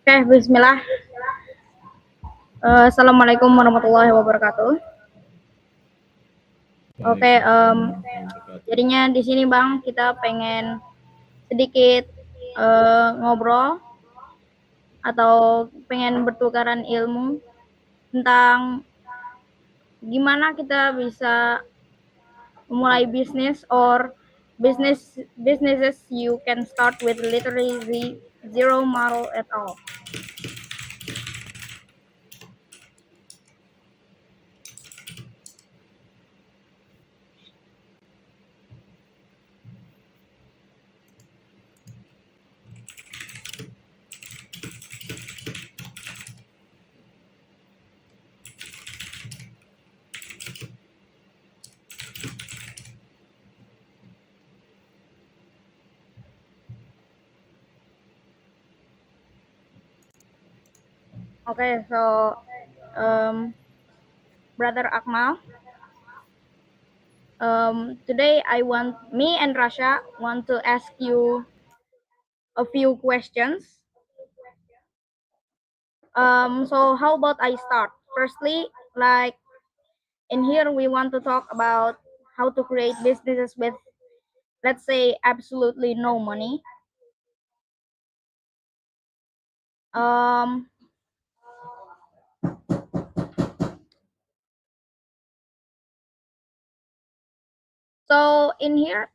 Oke, bismillah. Assalamualaikum warahmatullahi wabarakatuh. Oke, Waalaikumsalam warahmatullahi wabarakatuh. jadinya di sini Bang, kita pengen sedikit ngobrol atau pengen bertukaran ilmu tentang gimana kita bisa memulai bisnis or businesses you can start with literally zero model at all. Okay, so Brother Akmal, today me and Rasha want to ask you a few questions. So how about I start? Firstly, like in here, we want to talk about how to create businesses with, let's say, absolutely no money. Um, so in here,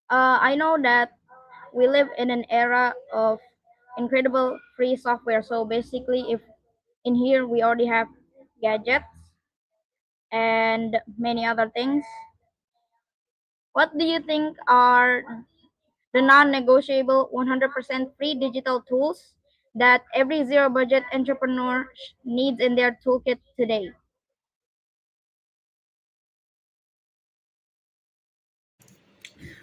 I know that we live in an era of incredible free software. So basically, if in here we already have gadgets and many other things, what do you think are the non-negotiable 100% free digital tools that every zero budget entrepreneur needs in their toolkit today?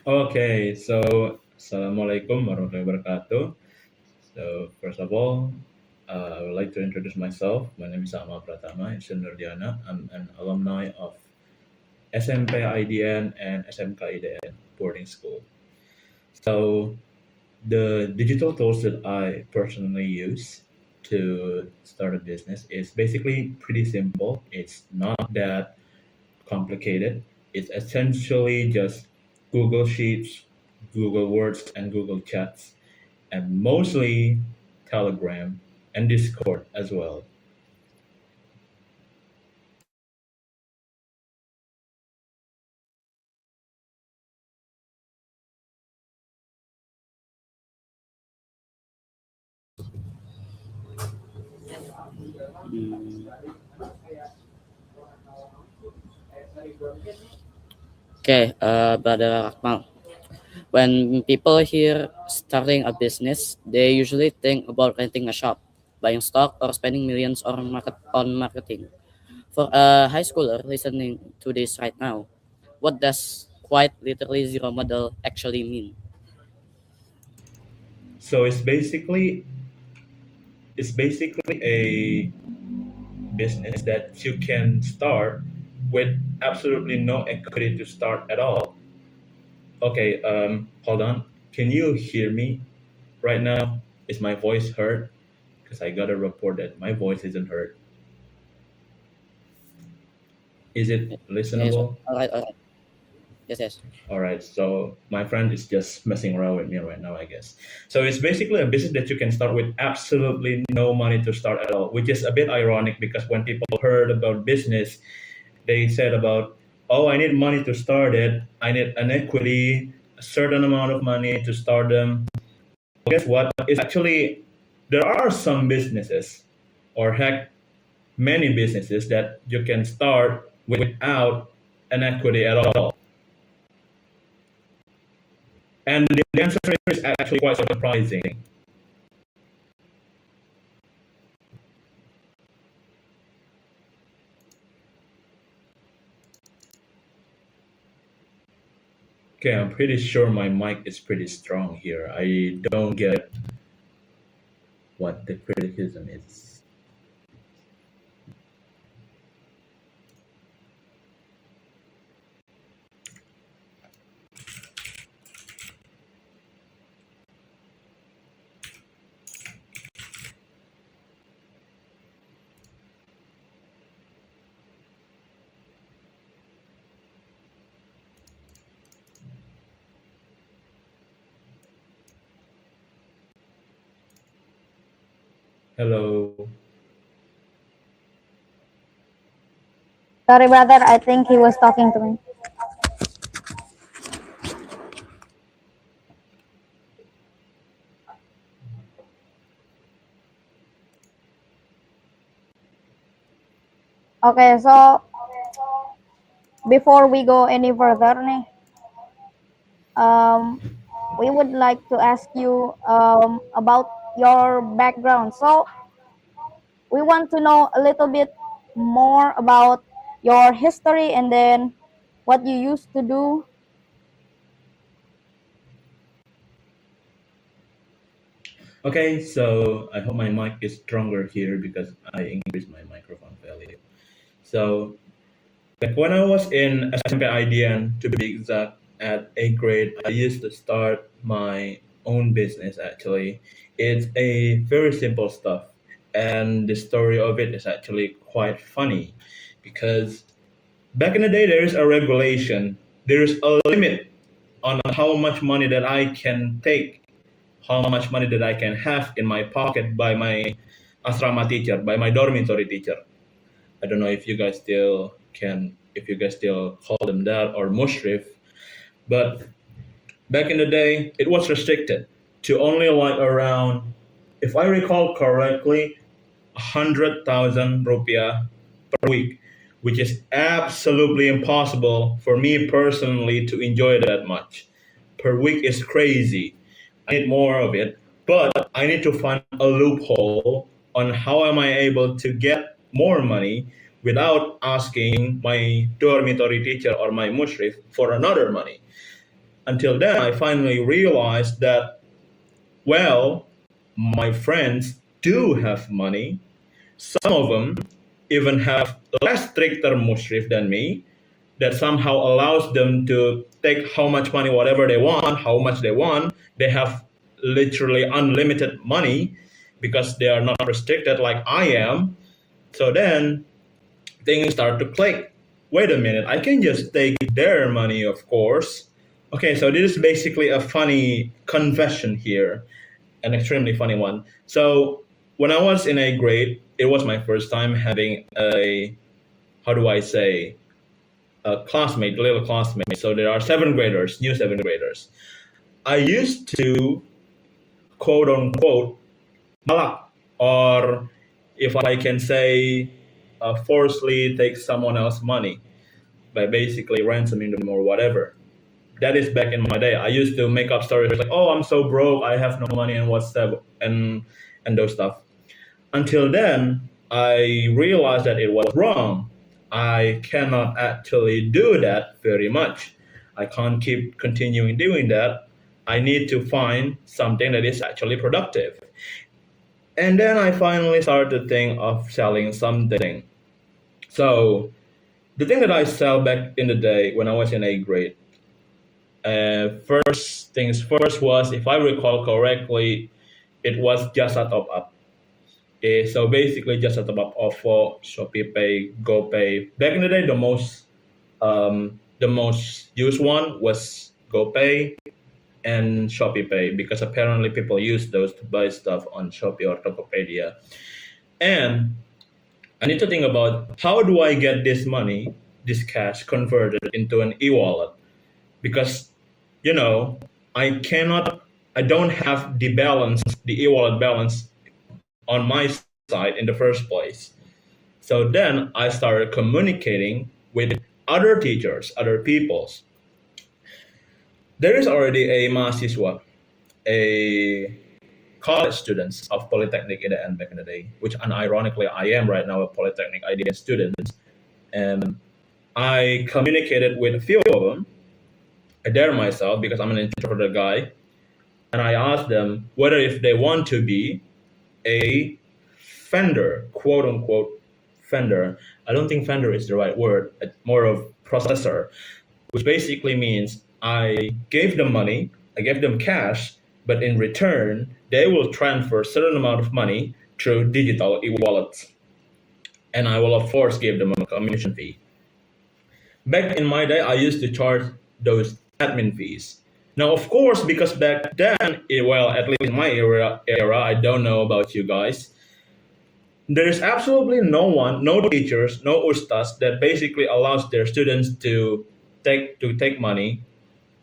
Okay, so Assalamualaikum warahmatullahi wabarakatuh. So first of all, I would like to introduce myself. My name is Ahmad Pratama, Insinyur Nurdiana. I'm an alumni of SMP IDN and SMK IDN boarding school. So the digital tools that I personally use to start a business is basically pretty simple. It's not that complicated. It's essentially just Google Sheets, Google Words, and Google Chats, and mostly Telegram and Discord as well. Okay, Brother Akmal. When people hear starting a business, they usually think about renting a shop, buying stock, or spending millions on marketing. For a high schooler listening to this right now, what does quite literally zero model actually mean? So it's basically a business that you can start with absolutely no equity to start at all. Okay, hold on. Can you hear me right now? Is my voice heard? Because I got a report that my voice isn't heard. Is it Yes, listenable? all right. Yes, yes. All right, so my friend is just messing around with me right now, I guess. So it's basically a business that you can start with absolutely no money to start at all, which is a bit ironic because when people heard about business, they said about, oh, I need money to start it. I need an equity, a certain amount of money to start them. Guess what? It's actually, there are some businesses, or heck, many businesses that you can start without an equity at all. And the answer is actually quite surprising. Okay, I'm pretty sure my mic is pretty strong here. I don't get what the criticism is. Hello. Sorry, brother. I think he was talking to me. Okay, so before we go any further, nih, um, we would like to ask you about your background. So we want to know a little bit more about your history and then what you used to do. Okay, so I hope my mic is stronger here because I increased my microphone value. So, like when I was in SMP IDN, to be exact, at 8th grade, I used to start my own business actually. It's a very simple stuff. And the story of it is actually quite funny because back in the day, there is a regulation, there is a limit on how much money that I can take, how much money that I can have in my pocket by my asrama teacher, by my dormitory teacher. I don't know if you guys still can, if you guys still call them that or mushrif, but back in the day, it was restricted to only like around, if I recall correctly, 100,000 rupiah per week, which is absolutely impossible for me personally to enjoy that much. Per week is crazy. I need more of it, but I need to find a loophole on how am I able to get more money without asking my dormitory teacher or my mushrif for another money. Until then, I finally realized that, well, my friends do have money. Some of them even have less stricter mushrif than me, that somehow allows them to take how much money, whatever they want, how much they want. They have literally unlimited money because they are not restricted like I am. So then things start to click. Wait a minute, I can just take their money, of course. Okay, so this is basically a funny confession here, an extremely funny one. So when I was in 8th grade, it was my first time having a, how do I say, a classmate, little classmate. So there are seventh graders, new seventh graders. I used to quote unquote malak, or if I can say, forcefully take someone else's money by basically ransoming them or whatever. That is back in my day. I used to make up stories like, "Oh, I'm so broke, I have no money," and what's that, and those stuff. Until then, I realized that it was wrong. I cannot actually do that very much. I can't keep continuing doing that. I need to find something that is actually productive. And then I finally started to think of selling something. So the thing that I sell back in the day when I was in 8th grade, first things first was, if I recall correctly, it was just a top up. So basically, just a top up of for Shopee Pay, GoPay. Back in the day, the most used one was GoPay and Shopee Pay because apparently people use those to buy stuff on Shopee or Tokopedia. And I need to think about, how do I get this money, this cash, converted into an e-wallet? Because, you know, I cannot, I don't have the balance, the e-wallet balance on my side in the first place. So then I started communicating with other teachers, other peoples. There is already a mahasiswa, a college students of Polytechnic in the end back in the day, which unironically I am right now a Polytechnic IDN student. And I communicated with a few of them. I dare myself because I'm an introverted guy, and I asked them whether if they want to be a fender, quote unquote fender. I don't think fender is the right word. It's more of processor, which basically means I gave them money, I gave them cash, but in return, they will transfer a certain amount of money through digital e-wallets. And I will, of course, give them a commission fee. Back in my day, I used to charge those admin fees. Now, of course, because back then, well, at least in my era, I don't know about you guys, There is absolutely no one, no teachers, no ustas that basically allows their students to take money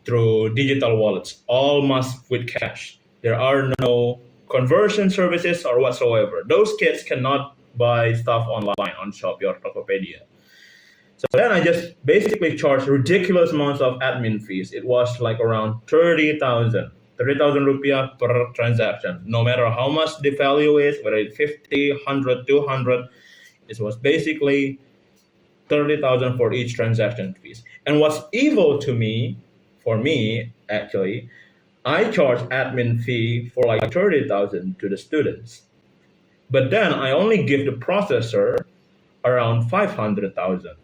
through digital wallets. All must with cash. There are no conversion services or whatsoever. Those kids cannot buy stuff online on Shopee or Tokopedia. So then I just basically charged ridiculous amounts of admin fees. It was like around 30,000 rupiah per transaction. No matter how much the value is, whether it's 50, 100, 200, it was basically 30,000 for each transaction fees. And what's evil to me, for me actually, I charge admin fee for like 30,000 to the students. But then I only give the processor around 500,000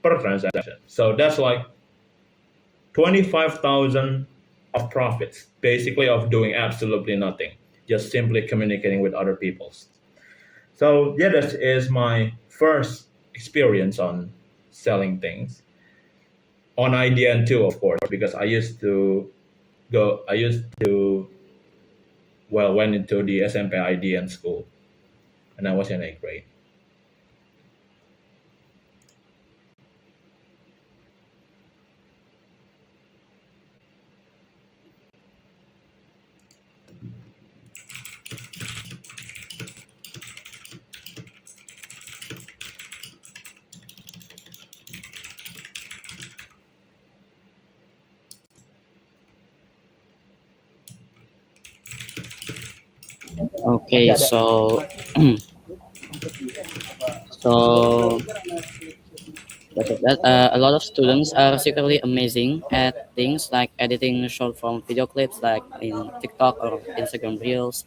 per transaction. So that's like 25,000 of profits, basically of doing absolutely nothing, just simply communicating with other people. So yeah, that is my first experience on selling things on IDN too, of course, because I used to, well, went into the SMP IDN school, and I was in eighth grade. Okay, so so a lot of students are secretly amazing at things like editing short form video clips like in TikTok or Instagram Reels,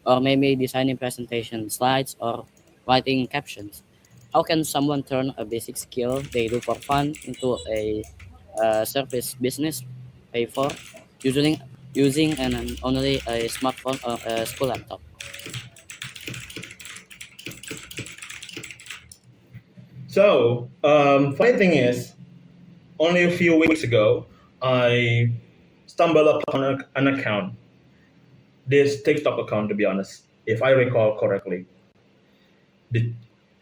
or maybe designing presentation slides or writing captions. How can someone turn a basic skill they do for fun into a service business pay for using only a smartphone or a school laptop? So, funny thing is, only a few weeks ago, I stumbled upon an account, this TikTok account, to be honest, if I recall correctly. The,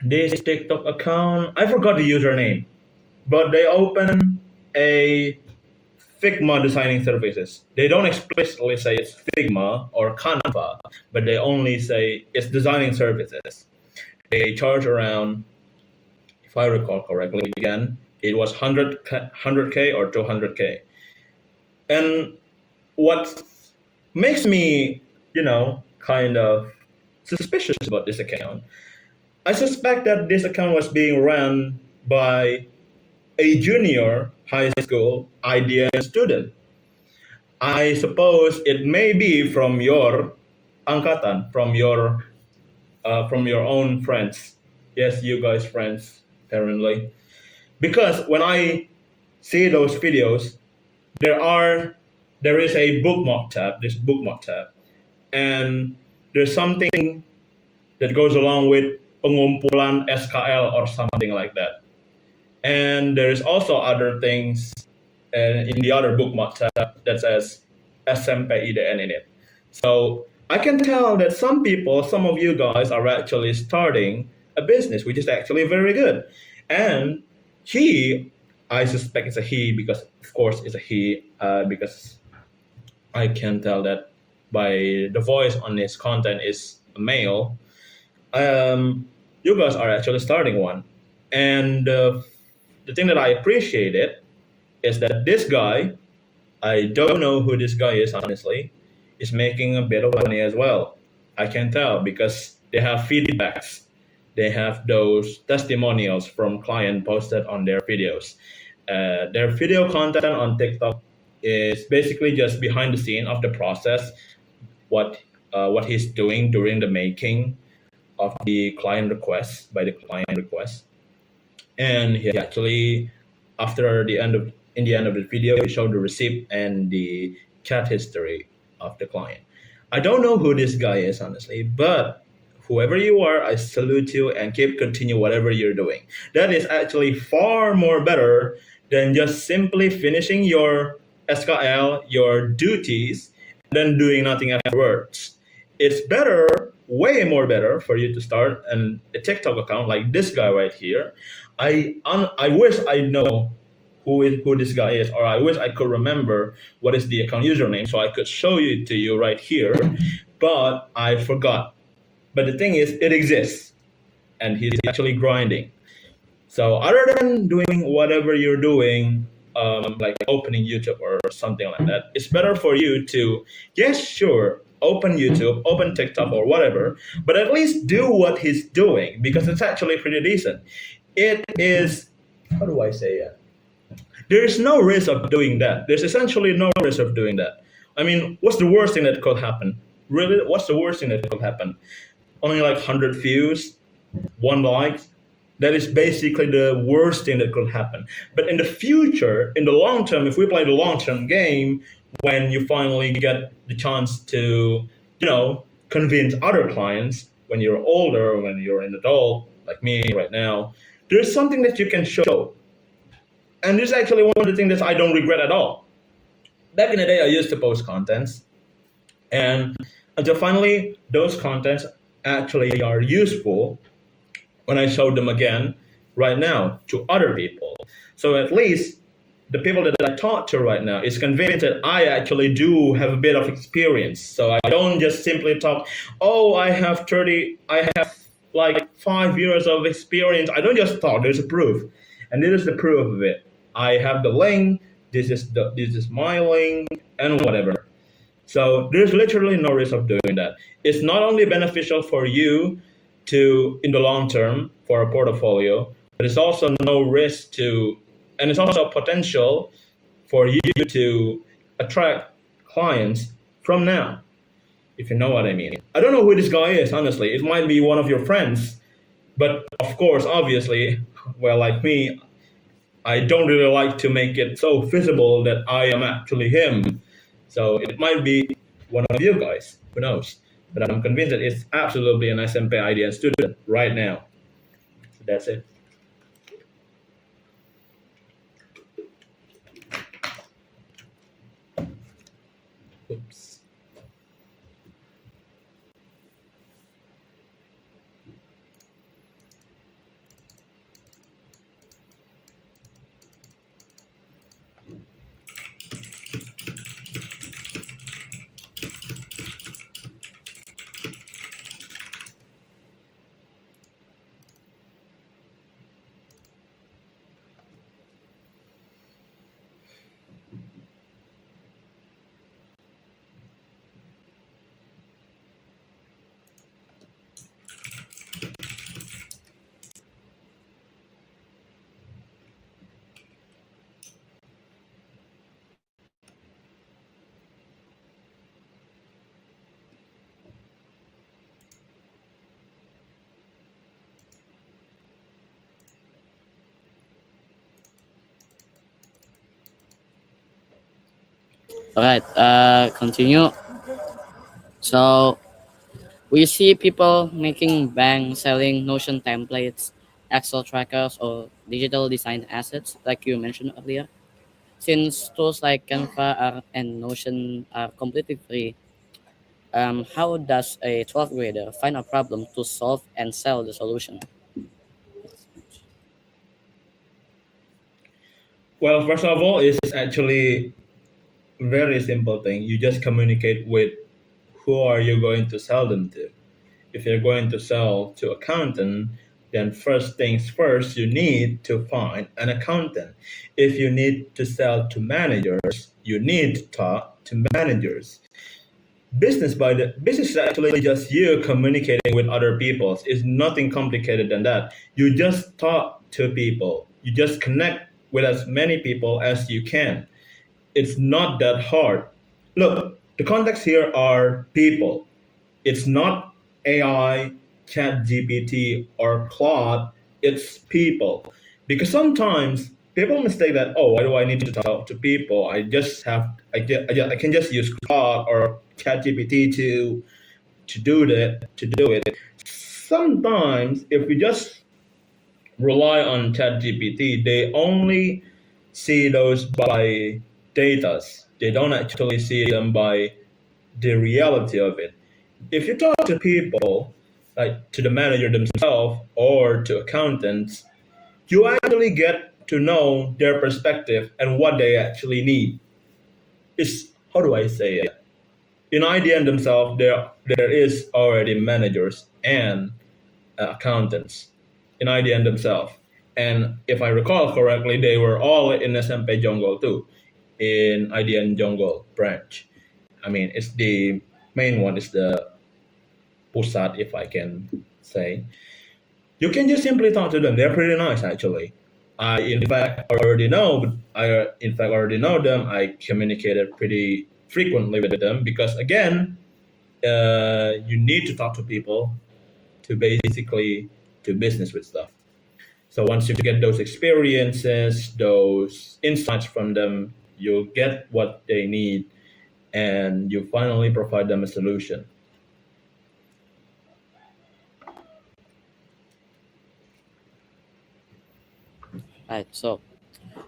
this TikTok account, I forgot the username, but they open a Figma designing services. They don't explicitly say it's Figma or Canva, but they only say it's designing services. They charge around, if I recall correctly, again, it was 100K or 200K. And what makes me, kind of suspicious about this account, I suspect that this account was being run by a junior high school IDN student. I suppose it may be from your angkatan, from your own friends. Yes, you guys friends, apparently. Because when I see those videos, there are there is a bookmark tab, this bookmark tab, and there's something that goes along with pengumpulan SKL or something like that. And there is also other things in the other bookmark tab that says SMPIDN in it. So I can tell that some of you guys are actually starting a business, which is actually very good. And he, I suspect it's a he because, of course, it's a he because I can tell that by the voice on his content is a male. You guys are actually starting one. And the thing that I appreciated is that this guy, I don't know who this guy is, honestly, is making a bit of money as well. I can tell because they have feedbacks. They have those testimonials from client posted on their videos. Their video content on TikTok is basically just behind the scene of the process, what he's doing during the making of the client request by the client request. And he actually, after the end of in the end of the video, he showed the receipt and the chat history of the client. I don't know who this guy is, honestly, but whoever you are, I salute you and continue whatever you're doing. That is actually far more better than just simply finishing your SKL, your duties, and then doing nothing afterwards. It's better way more better for you to start a TikTok account like this guy right here. I wish I know who this guy is, or I wish I could remember what is the account username so I could show it to you right here, but I forgot. But the thing is, it exists, and he's actually grinding. So other than doing whatever you're doing, like opening YouTube or something like that, it's better for you to, yes, sure, open YouTube, open TikTok or whatever, but at least do what he's doing because it's actually pretty decent. It is, how do I say it? There is no risk of doing that. There's essentially no risk of doing that. I mean, what's the worst thing that could happen? Really, what's the worst thing that could happen? Only like 100 views, one like. That is basically the worst thing that could happen. But in the future, in the long term, if we play the long term game, when you finally get the chance to, convince other clients when you're older, when you're an adult, like me right now, there's something that you can show. And this is actually one of the things that I don't regret at all. Back in the day, I used to post contents, and until finally those contents actually are useful when I show them again right now to other people. So at least the people that I talk to right now is convinced that I actually do have a bit of experience. So I don't just simply talk, oh, I have like 5 years of experience. I don't just talk, there's a proof. And this is the proof of it. I have the link, this is my link, and whatever. So there's literally no risk of doing that. It's not only beneficial for you to in the long term for a portfolio, but it's also no risk to, and it's also potential for you to attract clients from now, if you know what I mean. I don't know who this guy is, honestly. It might be one of your friends, but of course, obviously, well, like me, I don't really like to make it so visible that I am actually him. So it might be one of you guys, who knows? But I'm convinced that it's absolutely an SMP IDN student right now. So that's it. Oops. All right, continue. So we see people making bank selling Notion templates, Excel trackers, or digital design assets, like you mentioned earlier. Since tools like Canva and Notion are completely free, how does a 12th grader find a problem to solve and sell the solution? Well, first of all, it's actually very simple thing. You just communicate with who are you going to sell them to. If you're going to sell to accountant, then first things first, you need to find an accountant. If you need to sell to managers, you need to talk to managers. Business is actually just you communicating with other people. It's nothing complicated than that. You just talk to people. You just connect with as many people as you can. It's not that hard. Look, the context here are people. It's not AI, Chat GPT, or Claude. It's people. Because sometimes people mistake that, oh, why do I need to talk to people? I can just use Claude or Chat GPT to do it. Sometimes if we just rely on Chat GPT, they only see those by data. They don't actually see them by the reality of it. If you talk to people, like to the manager themselves or to accountants, you actually get to know their perspective and what they actually need. Is how do I say it? In IDN themselves, there is already managers and accountants in IDN themselves. And if I recall correctly, they were all in SMP Jonggol too, in IDN Jonggol branch. I mean, it's the main one is the Pusat, if I can say. You can just simply talk to them. They're pretty nice, actually. I in fact already know. I in fact already know them. I communicated pretty frequently with them because again, you need to talk to people to basically do business with stuff. So once you get those experiences, those insights from them, you'll get what they need, and you finally provide them a solution. Right. So,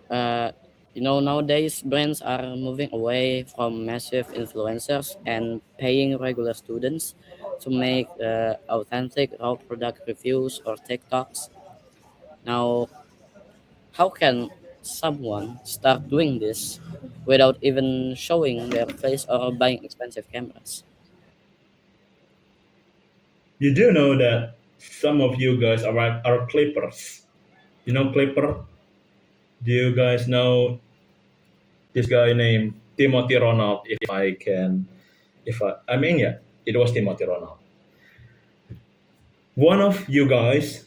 uh, nowadays brands are moving away from massive influencers and paying regular students to make authentic raw product reviews or TikToks. Now, how can someone start doing this without even showing their face or buying expensive cameras? You do know that some of you guys are clippers. You know Clipper? Do you guys know this guy named Timothy Ronald? If I can, if I mean, yeah, it was Timothy Ronald. One of you guys,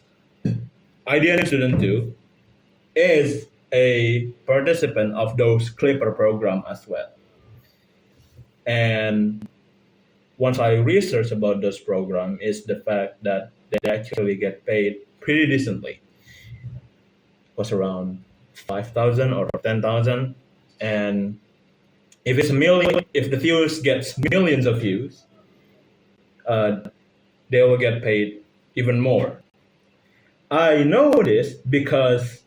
IDN student too, is a participant of those Clipper program as well. And once I researched about this program, is the fact that they actually get paid pretty decently. It was around 5,000 or 10,000, and if it's a million, if the views gets millions of views, uh, they will get paid even more. I know this because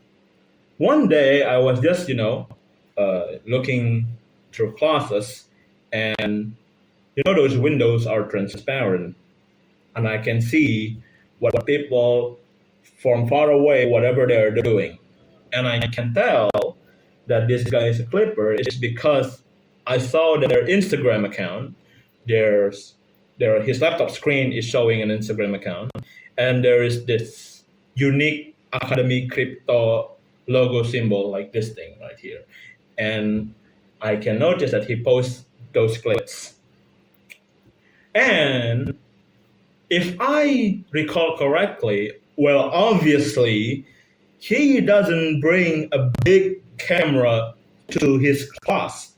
one day I was just, looking through classes, and those windows are transparent, and I can see what people from far away, whatever they're doing, and I can tell that this guy is a clipper is because I saw their Instagram account. There's there his laptop screen is showing an Instagram account, and there is this unique Academy crypto logo symbol like this thing right here, and I can notice that he posts those clips. And if I recall correctly, well, obviously he doesn't bring a big camera to his class.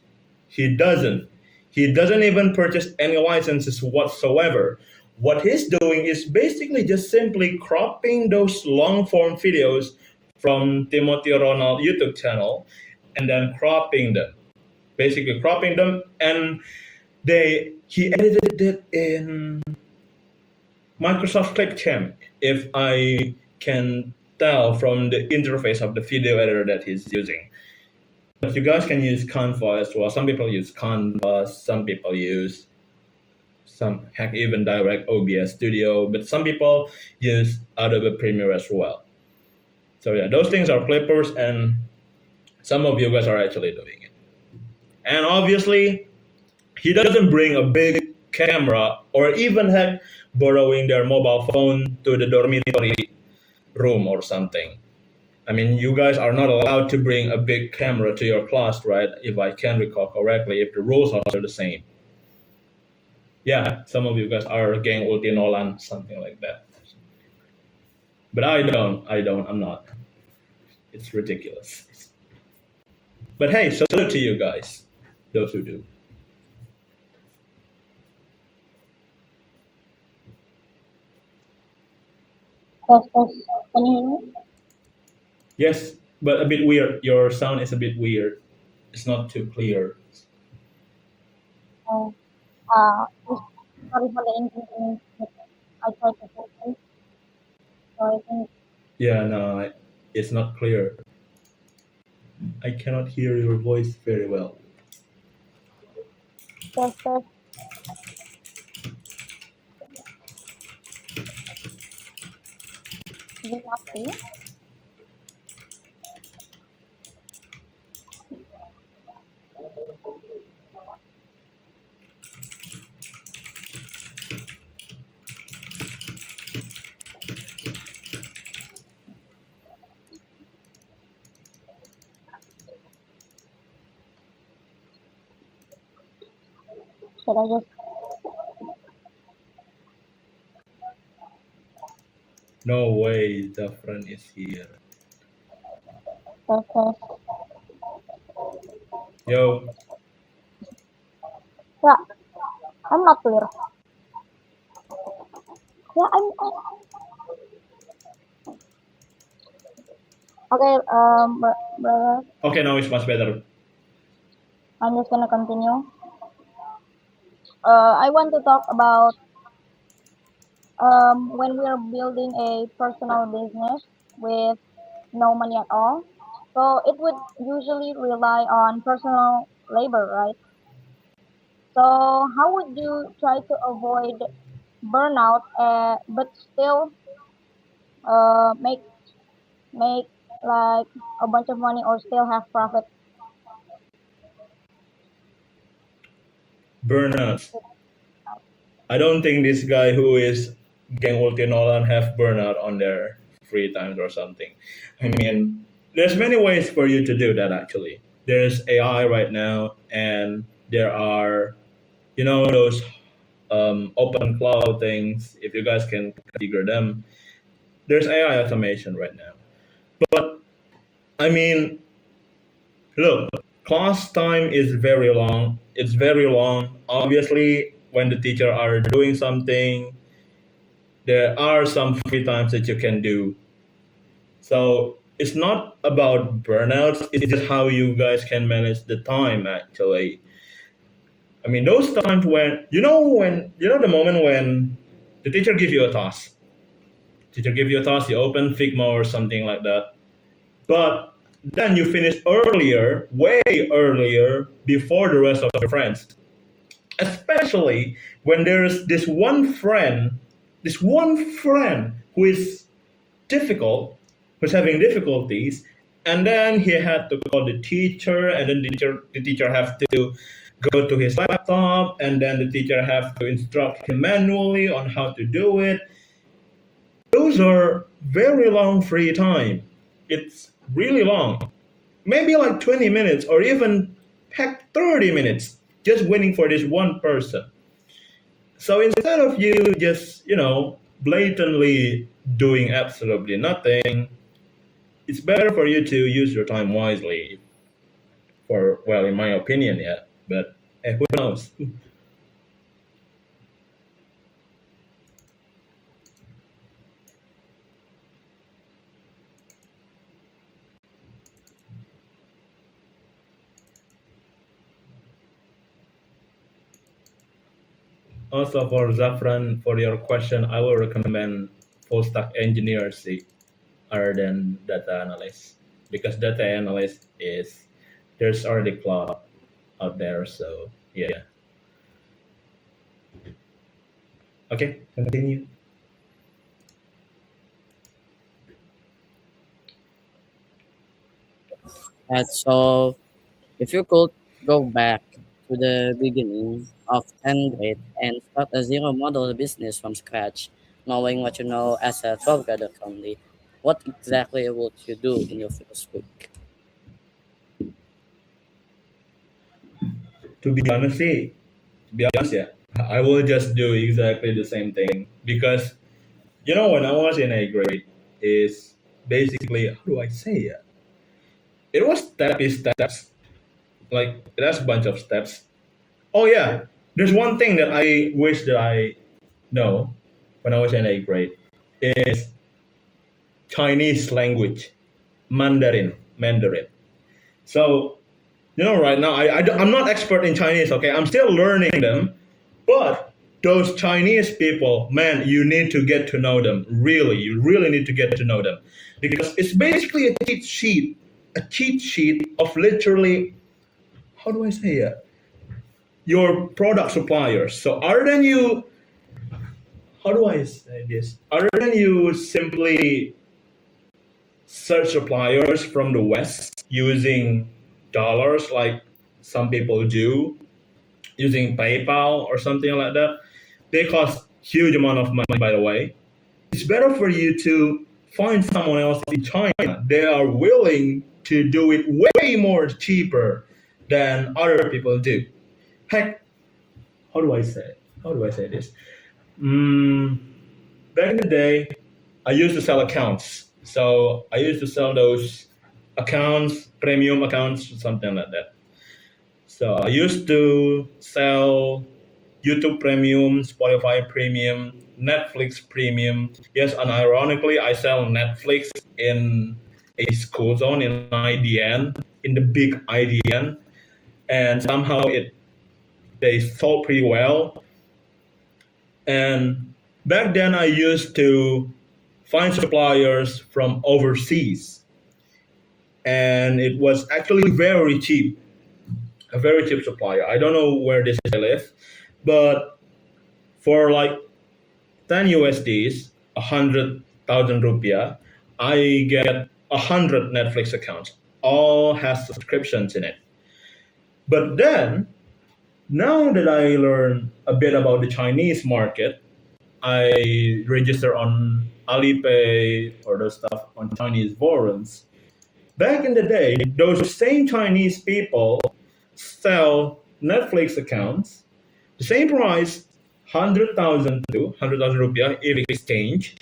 He doesn't. He doesn't even purchase any licenses whatsoever. What he's doing is basically just simply cropping those long form videos from Timothy Ronald YouTube channel and then cropping them. Basically cropping them, and he edited it in Microsoft Clipchamp, if I can tell from the interface of the video editor that he's using. But you guys can use Canva as well. Some people use Canva, some people use some heck even direct OBS Studio, but some people use Adobe Premiere as well. So yeah, those things are clippers, and some of you guys are actually doing it. And obviously, he doesn't bring a big camera or even heck borrowing their mobile phone to the dormitory room or something. I mean, you guys are not allowed to bring a big camera to your class, right? If I can recall correctly, if the rules are the same. Yeah, some of you guys are gang ulti Nolan, something like that. But I'm not. It's ridiculous. But hey, salute to you guys, those who do. Test, test. Can you hear me? Yes, but a bit weird. Your sound is a bit weird. It's not too clear. Oh, just sorry for the inconvenience. But I tried to fix it, so I think Yeah, no, it's not clear. I cannot hear your voice very well. test, test. you not see? Should I just No way, the friend is here. okay? Yo, Yeah, I'm not clear. Yeah, okay. Brother, okay, now it's much better. I'm just gonna continue. I want to talk about when we are building a personal business with no money at all. So it would usually rely on personal labor, right? So how would you try to avoid burnout, but still make like a bunch of money or still have profit? Burnout. I don't think this guy who is Gang Ulti Nolan have burnout on their free times or something. I mean, there's many ways for you to do that actually. There's AI right now, and there are, those open cloud things. If you guys can configure them, there's AI automation right now. But I mean, look, class time is very long. It's very long. Obviously, when the teacher are doing something, there are some free times that you can do. So it's not about burnouts, it's just how you guys can manage the time actually. I mean those times when the moment when the teacher gives you a task. Teacher gives you a task, you open Figma or something like that. But then you finish earlier, way earlier, before the rest of your friends. Especially when there's this one friend who is difficult, who's having difficulties, and then he had to call the teacher, and then the teacher have to go to his laptop, and then the teacher have to instruct him manually on how to do it. Those are very long free time. It's really long. Maybe like 20 minutes or even heck 30 minutes just waiting for this one person. So instead of you just, blatantly doing absolutely nothing, it's better for you to use your time wisely. Well, in my opinion, yeah. But who knows? Also, for Zafran, for your question, I will recommend full stack engineers other than data analyst, because data analyst is there's already cloud out there. So yeah. Okay, continue. And so, if you could go back to the beginning of 10th grade and start a zero model business from scratch, knowing what you know as a 12th grader only, what exactly would you do in your first week? To be honest, yeah, I will just do exactly the same thing because when I was in a grade is basically, how do I say it? It was steps. Like that's a bunch of steps. Oh yeah, there's one thing that I wish that I know when I was in eighth grade is Chinese language, Mandarin. So right now I'm not expert in Chinese. Okay, I'm still learning them, but those Chinese people, man, you need to get to know them. Really, you really need to get to know them because it's basically a cheat sheet of literally, how do I say it? Your product suppliers. So other than you, how do I say this? Other than you simply search suppliers from the West using dollars like some people do, using PayPal or something like that. They cost huge amount of money, by the way. It's better for you to find someone else in China. They are willing to do it way more cheaper than other people do. Heck, how do I say it? How do I say this? Mm, Back in the day, I used to sell accounts. So I used to sell those accounts, premium accounts, something like that. So I used to sell YouTube Premium, Spotify Premium, Netflix Premium. Yes, and ironically, I sell Netflix in a school zone in IDN, in the big IDN, and somehow it they sold pretty well. And back then, I used to find suppliers from overseas, and it was actually very cheap, a very cheap supplier. I don't know where this live, but for like 10 USDs, 100,000 rupiah, I get 100 Netflix accounts. All has subscriptions in it. But then, now that I learn a bit about the Chinese market, I register on Alipay or those stuff on Chinese forums. Back in the day, those same Chinese people sell Netflix accounts, the same price, 100,000 to 100,000 rupiah if exchange.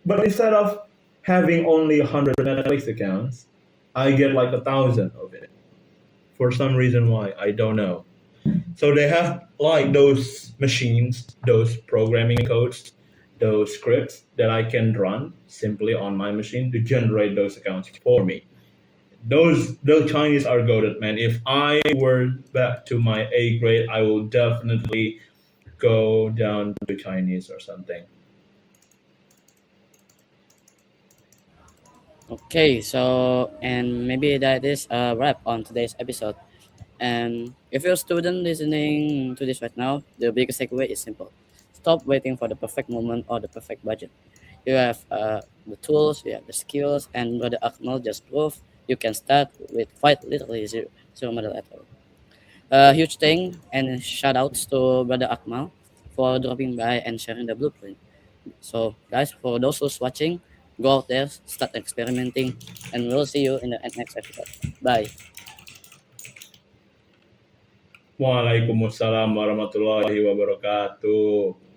But instead of having only 100 Netflix accounts, I get like 1,000 of it. For some reason why, I don't know. So they have like those machines, those programming codes, those scripts that I can run simply on my machine to generate those accounts for me. Those Chinese are goaded, man. If I were back to my A grade, I will definitely go down to Chinese or something. Okay, so and maybe that is a wrap on today's episode. And if you're a student listening to this right now, the biggest takeaway is simple. Stop waiting for the perfect moment or the perfect budget. You have the tools, you have the skills, and Brother Akmal just proved you can start with quite literally zero model at all. A huge thing and shout outs to Brother Akmal for dropping by and sharing the blueprint. So, guys, for those who's watching, go out there, start experimenting, and we'll see you in the next episode. Bye. Waalaikumsalam warahmatullahi wabarakatuh.